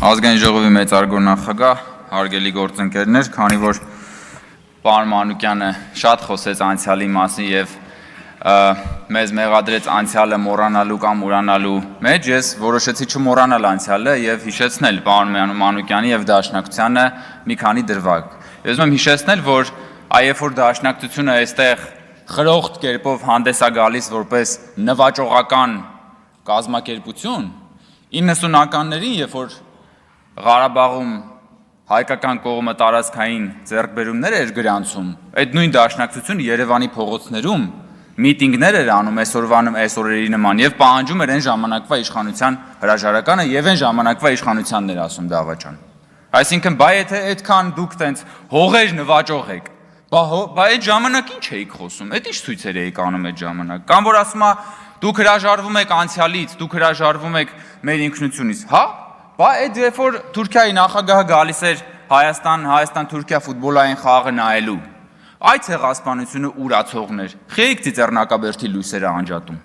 Ազգային ժողովի մեծարգո նախագահ, հարգելի գործընկերներ, քանի որ պարոն Մանուկյանը շատ խոսեց անցյալի մասին եւ մեզ մեղադրեց անցյալը մոռանալու կամ ուրանալու մեջ, ես որոշեցի չմոռանալ անցյալը եւ հիշեցնել պարոն Մանուկյանի եւ Դաշնակցությանը մի քանի դրվագ։ Ես ուզում եմ հիշեցնել, որ այեւ որ Դաշնակցությունը այստեղ խրոխտ կերպով հանդես է գալիս որպես նվաճողական կազմակերպություն, 90-ականներին, երբ որ Ղարաբաղում հայկական կողմը տարածքային ձեռքբերումներ էր գրանցում, այդ նույն Դաշնակցությունը Երևանի փողոցներում միտինգներ էր անում այսօրերի նման եւ պահանջում էր այն ժամանակվա իշխանության հրաժարականը եւ այն ժամանակվա իշխանությանն էր ասում դավաճան։ Այսինքն, բայ եթե այդքան դուք տենց հողեր նվաճող եք, բա այդ ժամանակ ինչ էիք խոսում, այդ ինչ ցույցեր էիք անում այդ ժամանակ, կամ որ ասում է դուք հրաժարվում եք անցյալից, դուք հրաժարվում եք մեր ինքնությունից, հա։ Բա այդ երբ որ Թուրքիայի նախագահը գալիս էր Հայաստան-Թուրքիա ֆուտբոլային խաղը նայելու, այդ ցեղասպանությունը ուրացողներ, խեիք ծիծեռնակաբերդի լույսերը անջատում։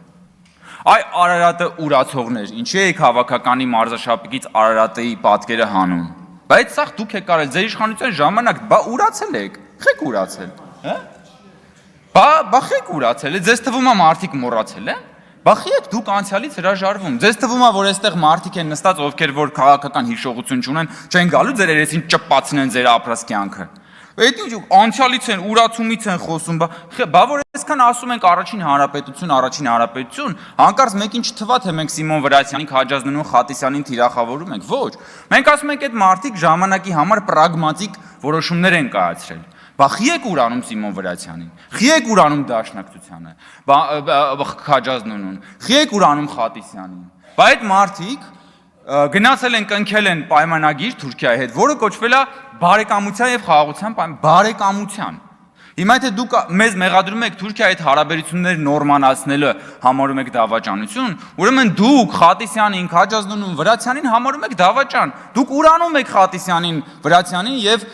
Այ Արարատը ուրացողներ, ինչի էիք հավաքականի մարզաշապիկից Արարատի պատկերը հանում։ Բայց սա դուք եք արել ձեր իշխանության ժամանակ, բա ուրացել եք, խեք ուրացել, հա։ Բա խեք ուրացել է, ձեզ թվում է մարդիկ մոռացել են։ Բախի եք դուք անցյալից հրաժարվում։ Ձեզ թվում է, որ այստեղ մարդիկ են նստած, ովքեր որ քաղաքական հիշողություն չունեն, չեն գալու ձեր երեսին ճպացնեն ձեր ապրած կյանքը։ Այդ ինչ անցյալից են, ուրացումից են խոսում, բա որ այսքան ասում ենք առաջին հանրապետություն, հանկարծ մեկին չթվա թե մենք Սիմոն Վրացյանին, Քաջազնունին, Խատիսյանին թիրախավորում ենք, ոչ։ Մենք ասում ենք այդ մարդիկ ժամանակի համար պրագմատիկ որոշումներ են կայացրել։ Բա խի եք ուրանում Սիմոն Վրացյանին, խի եք ուրանում Դաշնակցությանը, Քաջազնունուն, խի եք ուրանում Խատիսյանին։ Բա այդ մարդիկ գնացել են կնքել են պայմանագիր Թուրքիայի հետ, որը կոչվել է բարեկամության եւ խաղաղության բարեկամության։ Հիմա եթե դուք մեզ մեղադրում եք Թուրքիայի հետ հարաբերություններ նորմանացնելը համարում եք դավաճանություն, ուրեմն դուք Խատիսյանին, Քաջազնունին, Վրացյանին համարում եք դավաճան։ Դուք ուրանում եք Խատիսյանին, Վրացյանին եւ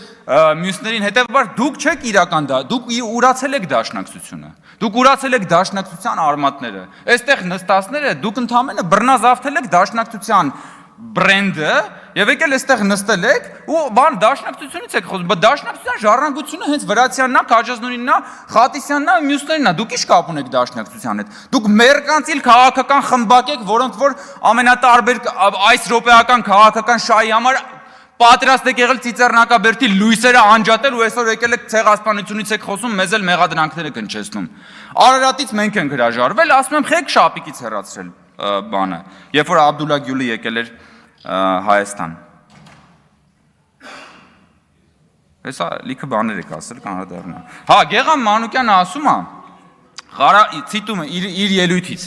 մյուսներին, հետեւաբար դուք չեք իրական դուք ուրացել եք Դաշնակցությունը։ Դուք ուրացել եք Դաշնակցության արմատները։ Այստեղ նստածները դուք ընդամենը բռնազավթել եք Դաշնակցության բրենդը եւ եկել այստեղ նստել եք ու բան Դաշնակցությունից եք խոսում, բայց Դաշնակցության ժառանգությունը հենց Վրացյանն է, Քաջազնունինն է, Խատիսյանն է, մյուսներն է, դուք ի՞նչ կապ ունեք Դաշնակցության հետ։ Դուք մերկանցիլ քաղաքական խմբակ եք, որոնք որ ամենատարբեր այս րոպեական քաղաքական շահի համար պատրաստ եք եղել ծիծեռնակաբերդի լույսերը անջատել ու այսօր եկել եք ցեղասպանությունից եք խոսում, մեզ էլ մեղադրանքներ եք հնչեցնում։ Արարատից մենք ենք հրաժարվել, ասում եմ խեք շապիկից հեռացրել բանը, երբ որ Աբդուլլա Գյուլը եկել էր Հայաստան։ Հեսա լիքը բաներ եք ասել կանադառնա։ Հա, Գեգամ Մանուկյանը ասում է, ցիտում է իր ելույթից.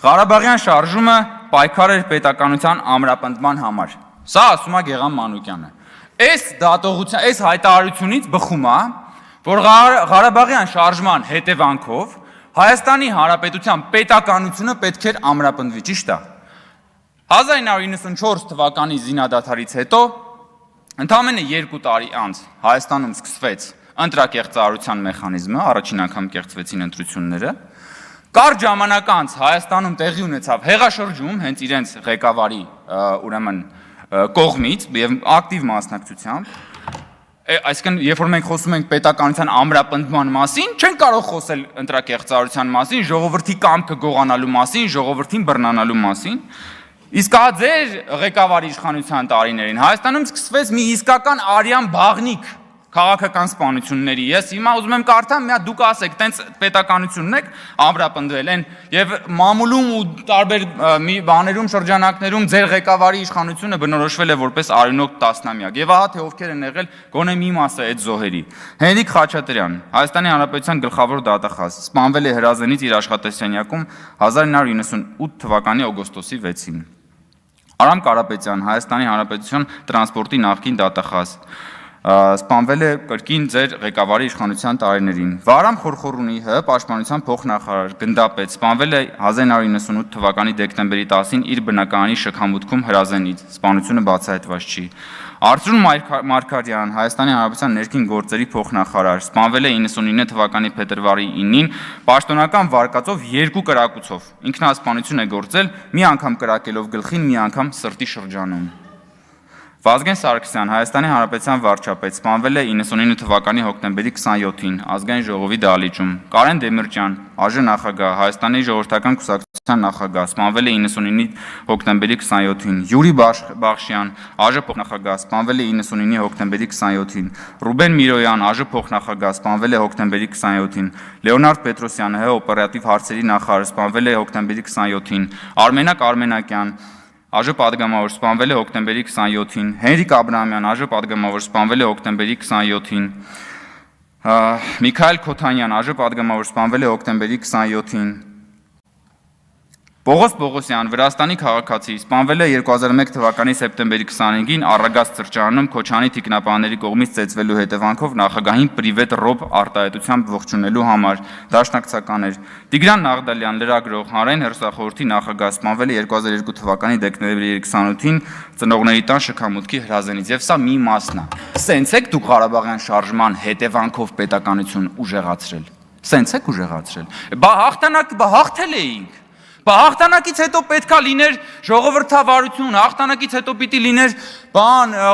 Ղարաբաղյան շարժումը պայքար էր պետականության ամրապնդման համար։ Սա ասում է Գեգամ Մանուկյանը։ Այս դատողության, այս հայտարարությունից բխում է, որ Ղարաբաղյան շարժման հետևանքով Հայաստանի Հանրապետության պետականությունը պետք էր ամրապնդվի, ճիշտ է։ 1994 թվականի զինադադարից հետո ընդամենը 2 տարի անց Հայաստանում սկսվեց ընտրակեղծարարության մեխանիզմը, առաջին անգամ կեղծվեցին ընտրությունները։ Կարճ ժամանակ անց Հայաստանում տեղի ունեցավ հեղաշրջում հենց իրենց ղեկավարի ուրեմն կողմից եւ ակտիվ մասնակցությամբ։ Այսինքն, երբ որ մենք խոսում ենք պետականության ամրապնդման մասին, չենք կարող խոսել ընտրակեղծարարության մասին, ժողովրդի կամքը գողանալու մասին, ժողովրդին բռնանալու մասին։ Իսկ հա ձեր ղեկավարի իշխանության տարիներին Հայաստանում սկսվեց մի իսկական արյան բաղնիկ քաղաքական սպանությունների։ Ես հիմա ուզում եմ կարդամ, միա դուք ասեք, տենց պետականությունն եք ամրապնդվել են եւ մամուլում ու տարբեր բաներում շրջանակներում ձեր ղեկավարի իշխանությունը բնորոշվել է որպես արյունոտ տասնամյակ։ Եվ ահա թե ովքեր են եղել գոնե մի մասը այդ զոհերի։ Հենրիկ Խաչատրյան, Հայաստանի Հանրապետության գլխավոր դատախազ, սպանվել է հրազենից իր աշխատասենյակում 1998 թվականի օգոստոսի 6-ին։ Արամ Կարապետյան, Հայաստանի Հանրապետության տրանսպորտի նախկին դատախազ, սպանվել է կրկին ձեր ղեկավարի իշխանության տարիներին։ Վարամ Խորխորունի ՀՀ պաշտպանության փոխնախարար գնդապետ սպանվել է 1998 թվականի դեկտեմբերի 10-ին իր բնակարանի շքամուտքում հրազենից, սպանությունը բացահայտված չի։ Արծրուն Մարգարյան, Հայաստանի Հանրապետության ներքին գործերի փոխնախարար, սպանվել է 99 թվականի փետրվարի 9-ին պաշտոնական վարկածով 2 կրակոցով։ Ինքնասպանություն է գործել, մի անգամ կրակելով գլխին, մի անգամ սրտի շրջանում։ Վազգեն Սարգսյան, Հայաստանի Հանրապետության վարչապետ, սպանվել է 99 թվականի հոկտեմբերի 27-ին Ազգային ժողովի դահլիճում։ Կարեն Դեմիրճյան, ԱԺ նախագահ, Հայաստանի ժողովրդական կուսակցության նախագահ, սպանվել է 99 հոկտեմբերի 27-ին։ Յուրի Բախշյան, ԱԺ փոխնախագահ, սպանվել է 99 հոկտեմբերի 27-ին։ Ռուբեն Միրոյան, ԱԺ փոխնախագահ, սպանվել է հոկտեմբերի 27-ին։ Լեոնարդ Պետրոսյան, ՀՀ օպերատիվ հարցերի նախարար, սպանվել է հոկտեմբերի 27-ին։ Արմենակ Արմենակյան, ԱԺ պատգամավոր, սպանվել է հոկտեմբերի 27-ին, Հենրիկ Աբրահամյան, ԱԺ պատգամավոր, սպանվել է հոկտեմբերի 27-ին, Միքայել Քոթանյան, ԱԺ պատգամավոր, սպանվել է հոկտեմբերի 27-ին, Պողոս Պողոսյան, Վրաստանի քաղաքացի, սպանվել է 2001 թվականի սեպտեմբերի 25-ին Առագաստ սրճարանում Քոչանի թիկնապահների կողմից ծեծվելու հետևանքով նախագահին պրիվետ ռոբ արտահայտությամբ ողջունելու համար, դաշնակցականներ։ Տիգրան Նաղդալյան, լրագրող, Հանրային հեռուստախորհրդի նախագահ, սպանվել է 2002 թվականի դեկտեմբերի 28-ին ծնողների տան շքամուտքի հրազենից, եւ սա մի մասն է։ Սենց եք դուք Ղարաբաղյան շարժման հետևանքով պետականություն ուժեղացրել։ Սենց եք ուժեղացրել։ Բա հաղթել էինք։ Բա հաղթանակից հետո պետքա լիներ ժողովրդավարություն, հաղթանակից հետո պիտի լիներ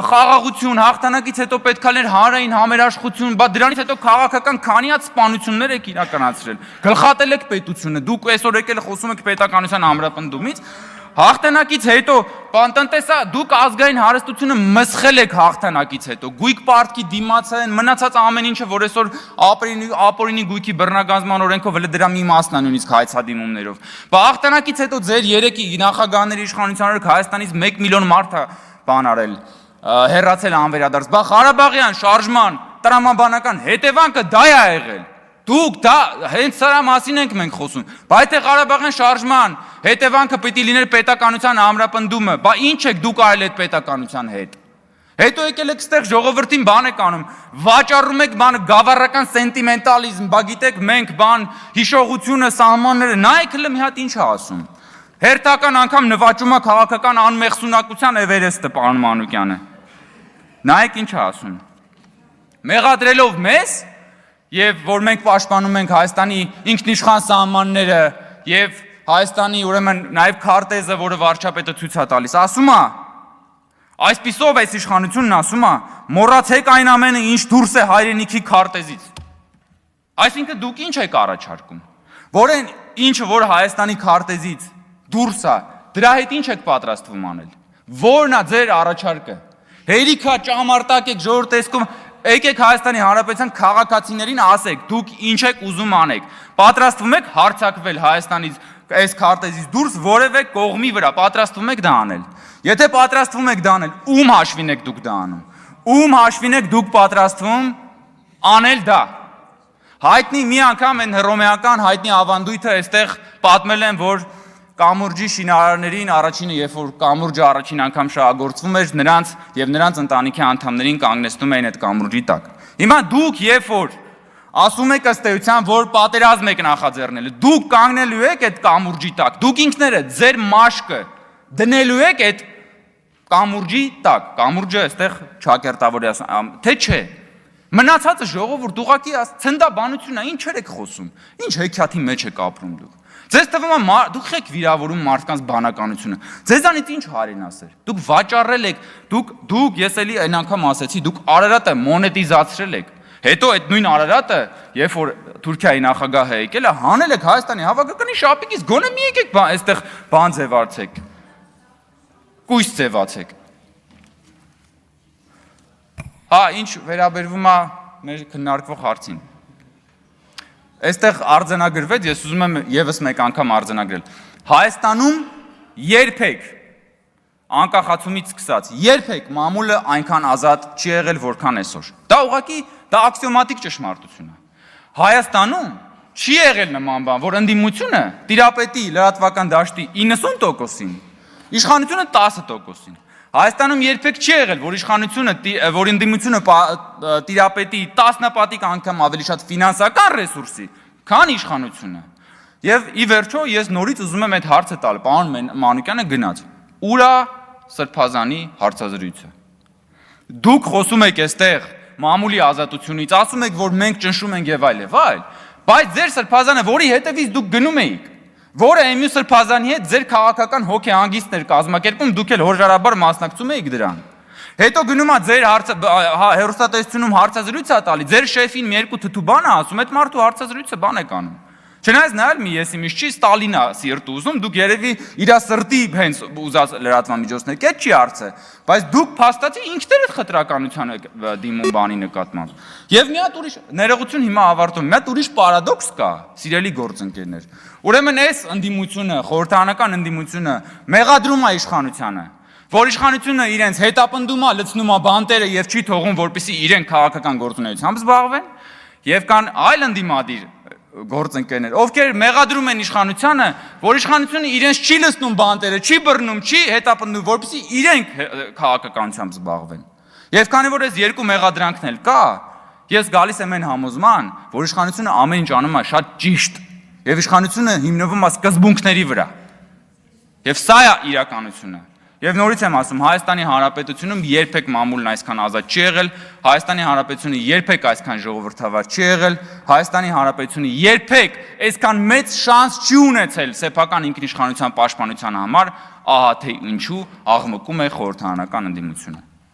խաղաղություն, հաղթանակից հետո պետքա լիներ հանրային համերաշխություն, բա դրանից հետո քաղաքական քանի հատ սպանություններ եք իրականացրել։ Գլխատել եք պետությունը, դուք այսօր եկել խոսում եք պետականության ամրապնդումից, հաղթանակից հետո տնտեսա դուք ազգային հարստությունը մսխել եք հաղթանակից հետո, գույք պարտքի դիմաց են, մնացած ամեն ինչը, որ այսօր ապօրինի գույքի բռնագանձման օրենքով հենց դրա մի մասն է նույնիսկ հայցադիմումներով։ Բա հաղթանակից հետո ձեր երեքի նախագահների իշխանության օրոք Հայաստանից 1 միլիոն մարդ է արել, հեռացել անվերադարձ։ Բա Ղարաբաղյան շարժման տրամաբանական հետևանքը դա է եղել։ Դուք դա հենց սրա մասին ենք մենք խոսում։ Բա եթե Ղարաբաղյան շարժման հետևանքը պիտի լիներ պետականության ամրապնդումը, բա ինչ եք դուք արել այդ պետականության հետ։ Հետո եկել եք ստեղ ժողովրդին բան եք անում, վաճառում եք գավառական սենտիմենտալիզմ, բա գիտեք մենք հիշողությունը, սահմանները, նայեք հələ մի հատ ինչ է ասում։ Հերթական անգամ նվաճում է քաղաքական անմեղսունակության Էվերեստը պարոն Մանուկյանը։ Նայեք ինչ է ասում։ Մեղադրելով մեզ եւ որ մենք պաշտպանում ենք Հայաստանի ինքնիշխան սահմանները եւ Հայաստանի ուրեմն նաեւ քարտեզը, որը վարչապետը ցույց է տալիս, ասում է, այսպիսով այս իշխանությունն ասում է, մոռացեք այն ամենը, ինչ դուրս է հայրենիքի քարտեզից։ Այսինքն դուք ինչ եք առաջարկում, որ այն ինչը որ Հայաստանի քարտեզից դուրս է, դրա հետ ինչ եք պատրաստվում անել։ Որն է ձեր առաջարկը։ Հերիքա ճամարտակ եք ժողովրդ տեսքում, եկեք Հայաստանի Հանրապետության քաղաքացիներին ասեք, դուք ինչ եք ուզում անեք։ Պատրաստվում եք հարձակվել Հայաստանից այս քարտեզից դուրս որևէ կողմի վրա, պատրաստվում եք դա անել։ Եթե պատրաստվում եք դա անել, ում հաշվին եք դուք դա անում։ Ում հաշվին եք դուք պատրաստվում անել դա։ Հայտնի մի անգամ այն հռոմեական հայտնի ավանդույթը այստեղ պատմել են, որ կամուրջի շինարարներին առաջինը, երբ որ կամուրջը առաջին անգամ շահագործվում էր, նրանց եւ նրանց ընտանիքի անդամներին կանգնեցնում էին այդ կամուրջի տակ։ Հիմա դուք երբ որ ասում եք ըստ էության, որ պատերազմ եք նախաձեռնել, դուք կանգնելու եք այդ կամուրջի տակ, դուք ինքներդ ձեր մաշկը դնելու եք այդ կամուրջի տակ, կամուրջը այստեղ ճակերտավորի ասում, թե չէ։ Մնացածը ժողովուրդ ուղակի ցնդաբանություն է, ինչեր եք խոսում, ինչ հեքիաթի մեջ եք ապրում դուք։ Ձեզ թվում է դուք եք վիրավորում մարդկանց բանականությունը։ Ձեզանից ինչ հարին ասել։ Դուք վաճառել եք, դուք ես էլի այն անգամ ասեցի, դուք Արարատը մոնետիզացրել եք։ Հետո այդ նույն Արարատը, երբ որ Թուրքիայի նախագահը եկել է, հանել եք Հայաստանի հավաքականի շապիկից, գոնե մի եկեք այստեղ բան ձևացեք։ Կույս ձևացեք։ Հա, ինչ վերաբերվում է մեր քննարկվող հարցին։ Այստեղ արձանագրվեց, ես ուզում եմ եւս մեկ անգամ արձանագրել։ Հայաստանում երբեք անկախացումից սկսած, երբեք մամուլը այնքան ազատ չի եղել, որքան այսօր։ Դա ուղղակի դա աքսիոմատիկ ճշմարտություն է։ Հայաստանում չի եղել նման բան, որ ընդդիմությունը տիրապետի լրատվական դաշտի 90%-ին, իշխանությունը 10%-ին։ Հայաստանում երբեք չի եղել, որ իշխանությունը, որ ընդդիմությունը տիրապետի 10 պատիկ անգամ ավելի շատ ֆինանսական ռեսուրսի, քան իշխանությունը։ Եվ ի վերջո ես նորից ուզում եմ այդ հարցը տալ, պարոն Մանուկյանը գնաց։ Ուր է Սրբազանի հարցազրույցը։ Դուք խոսում եք այստեղ մամուլի ազատությունից, ասում եք, որ մենք ճնշում ենք եւ այլ, բայց ձեր Սրբազանը, որի հետևից դուք գնում էիք, որը Էմյու Սրբազանի հետ ձեր քաղաքական հոգեհանգիստներ կազմակերպում, դուք էլ հորժարաբար մասնակցում էիք դրան։ Հետո գնում է ձեր հերոստատեսությունում հարցազրույց է տալի, ձեր շեֆին մի երկու թթու բան է ասում, այդ մարդու հարցազրույցը բան է կանում։ Չնայած նայել մի եսի միշտ չի Ստալինն է սիրտ ուզում, դուք երևի իր սրտի հենց ուզած լրատվամիջոցներ, կետ չի հարցը, բայց դուք փաստացի ինքներդ խտրականության դիմում բանի նկատմամբ։ Եվ մի հատ ուրիշ ներողություն հիմա ավարտում, մի հատ ուրիշ պարադոքս կա, սիրելի գործընկերներ։ Ուրեմն այս ընդդիմությունը, խորհրդարանական ընդդիմությունը մեղադրում է իշխանությանը, որ իշխանությունը իրենց հետապնդում է, լցնում է բանտերը եւ չի թողում, որպեսզի իրենք քաղաքական գործունեությամբ զբաղվեն, եւ կան այլ ընդդիմադիր գործընկերներ, ովքեր մեղադրում են իշխանությանը, որ իշխանությունը իրենց չի լցնում բանտերը, չի բռնում, չի հետապնդում, որպեսզի իրենք քաղաքականությամբ զբաղվեն։ Եվ քանի որ այս երկու մեղադրանքն էլ կա, ես գալիս եմ այն համոզման, որ իշխանությունը ամեն ինչ անում է շատ ճիշտ, եւ իշխանությունը հիմնվում է սկզբունքների վրա։ Եվ սա է իրականությունը։ Եվ նորից եմ ասում, Հայաստանի Հանրապետությունում երբեք մամուլն այսքան ազատ չի եղել, Հայաստանի Հանրապետությունը երբեք այսքան ժողովրդավար չի եղել, Հայաստանի Հանրապետությունը երբեք այսքան մեծ շանս չի ունեցել սեփական ինքնիշխանության պաշտպանության համար, ահա թե ինչու աղմկում է խորհրդարանական ընդդիմությունը։